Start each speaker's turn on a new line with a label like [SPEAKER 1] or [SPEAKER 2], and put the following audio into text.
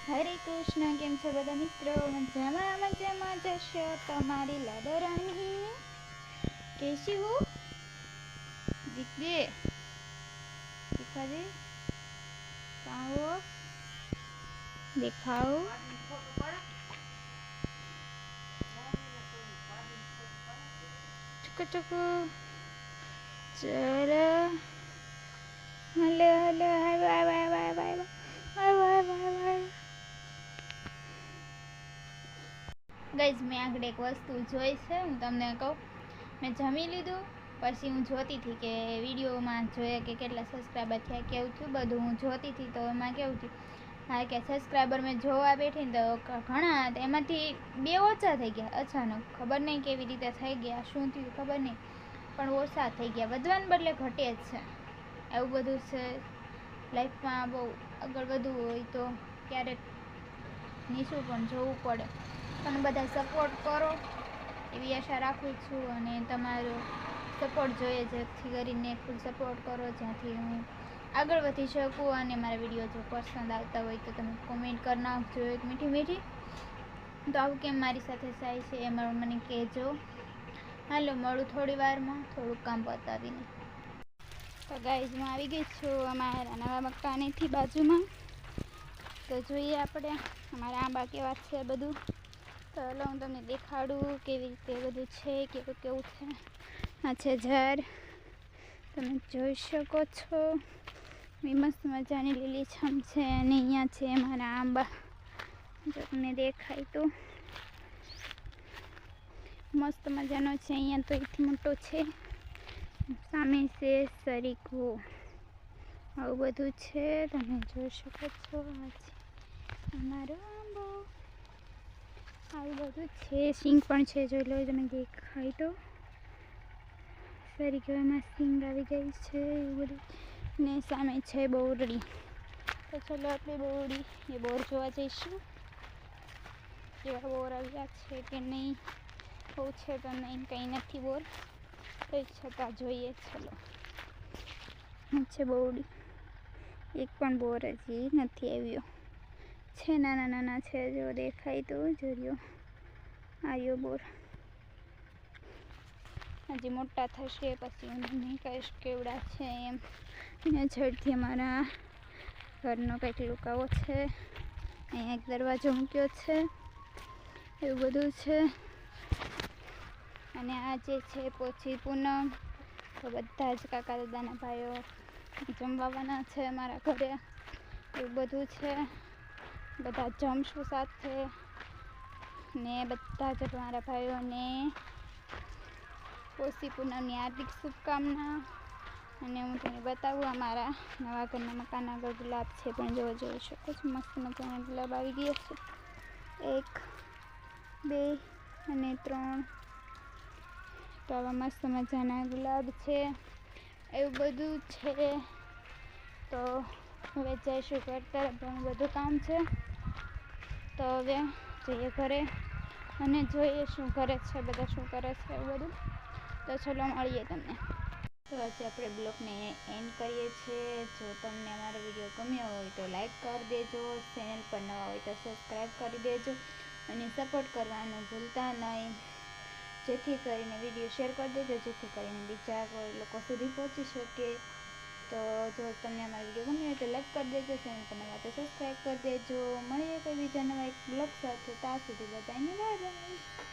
[SPEAKER 1] હરે કૃષ્ણ. કેમ છો બધા મિત્રો? મજામાં મજામાં જશો તમારી લાડોરાણી कैसी हो? दिखे दिखा दे कहाँ हो? दिखाओ. चुक चुक चलो. Hello hello hi bye bye bye bye bye bye bye bye. Guys મેં આગળ એક વસ્તુ જોઈ છે, હું તમને કહું. મેં જમી લીધું પછી હું જોતી હતી કે વિડીયોમાં જોઈએ કે કેટલા સબસ્ક્રાઈબર થયા, કેવું થયું બધું હું જોતી હતી. તો એમાં કેવું થયું, હા કે સબસ્ક્રાઈબર મેં જોવા બેઠી ને તો ઘણા હતા, એમાંથી 2 ઓછા થઈ ગયા અચાનક. ખબર નહીં કેવી રીતે થઈ ગયા, શું થયું ખબર નહીં, પણ ઓછા થઈ ગયા. વધવાને બદલે ઘટે જ છે. એવું બધું છે લાઈફમાં. બહુ આગળ વધવું હોય તો ક્યારેક નીચું પણ જોવું પડે. પણ બધા સપોર્ટ કરો એવી આશા રાખું છું, અને તમારો સપોર્ટ જોઈએ, જેથી કરીને ફૂલ સપોર્ટ કરો જ્યાંથી હું આગળ વધી શકું. અને મારા વિડીયો જો પસંદ આવતા હોય તો તમે કોમેન્ટ કરી નાખજો એક મીઠી મીઠી. તો આવું કેમ મારી સાથે થાય છે એમાં મને કહેજો. હાલો મળું થોડી વારમાં થોડુંક કામ બતાવીને. તો ગાઈઝ હું આવી ગઈ છું અમારા નવા મકાનેથી બાજુમાં. તો જોઈએ આપણે અમારા આંબા કેવા છે બધું. તો ચાલો હું તમને દેખાડું કેવી રીતે બધું છે, કેવું કેવું છે. આ છે ઝાડ, તમે જોઈ શકો છો. મસ્ત મજાની લીલીછમ છે. અને અહીંયા છે અમારા આંબા, જો તમને દેખાય તો મસ્ત મજાનો છે. અહીંયા તો એકથી મોટો છે. સામે છે સરીખો, આવું બધું છે તમે જોઈ શકો છો. આ છે અમારો આંબો, આવું બધું છે. સિંગ પણ છે, જોઈ લો તમે દેખાય તો. સરીખો એમાં સિંગ આવી ગઈ છે એવું બધું. ને સામે છે બોરડી. તો ચલો આપણે બોરડી એ બોર જોવા જઈશું, કેવા બોર આવ્યા છે કે નહીં. બહુ છે તો નહીં, કંઈ નથી બોર, તો છતાં જોઈએ. ચલો છે બોરડી, એક પણ બોર હજી નથી આવ્યો છે. નાના નાના છે, જો દેખાય તો જોયો આવ્યો બોર. હજી મોટા થશે પછી હું તમને કહીશ કેવડા છે એમ. અને છેડથી અમારા ઘરનો કંઈક લુકાવો છે. અહીંયા એક દરવાજો મૂક્યો છે, એવું બધું છે. અને આ જે છે પોચી પૂનમ, તો બધા જ કાકા દાદાના ભાઈઓ જમવાના છે અમારા ઘરે, એવું બધું છે. બધા જમશું સાથે, ને બધા જ મારા ભાઈઓને પોષી પૂનમની હાર્દિક શુભકામના. અને હું તમને બતાવું અમારા નવા ઘરના મકાન આગળ ગુલાબ છે, પણ જોઈ શકો છો મસ્ત મજાના ગુલાબ આવી ગયા છે. 1 2 અને 3. તો આવા મસ્ત મજાના ગુલાબ છે, એવું બધું છે. તો હવે જઈશું ઘર તરફ, ઘણું બધું કામ છે. તો હવે જઈએ ઘરે અને જોઈએ શું કરે છે બધા, શું કરે છે એવું બધું. તો ચલો મળીએ તમને. તો આજે આપણે બ્લોગને એન્ડ કરીએ છીએ. જો તમને અમારો વિડીયો ગમ્યો હોય તો લાઈક કરી દેજો, ચેનલ પર નવા હોય તો સબસ્ક્રાઈબ કરી દેજો, અને સપોર્ટ કરવાનું ભૂલતા નહીં. જેથી કરીને વિડીયો શેર કરી દેજો, જેથી કરીને બીજા કોઈ લોકો સુધી પહોંચી શકે. તો જો તમને અમારો વિડીયો ગમ્યો હોય તો લાઈક કરી દેજો, ચેનલ પર નવા તો સબસ્ક્રાઈબ કરી દેજો. મળીએ કોઈ બીજા નવા એક બ્લોગ સાથે. ત્યાં સુધી બધાને બાય બાય.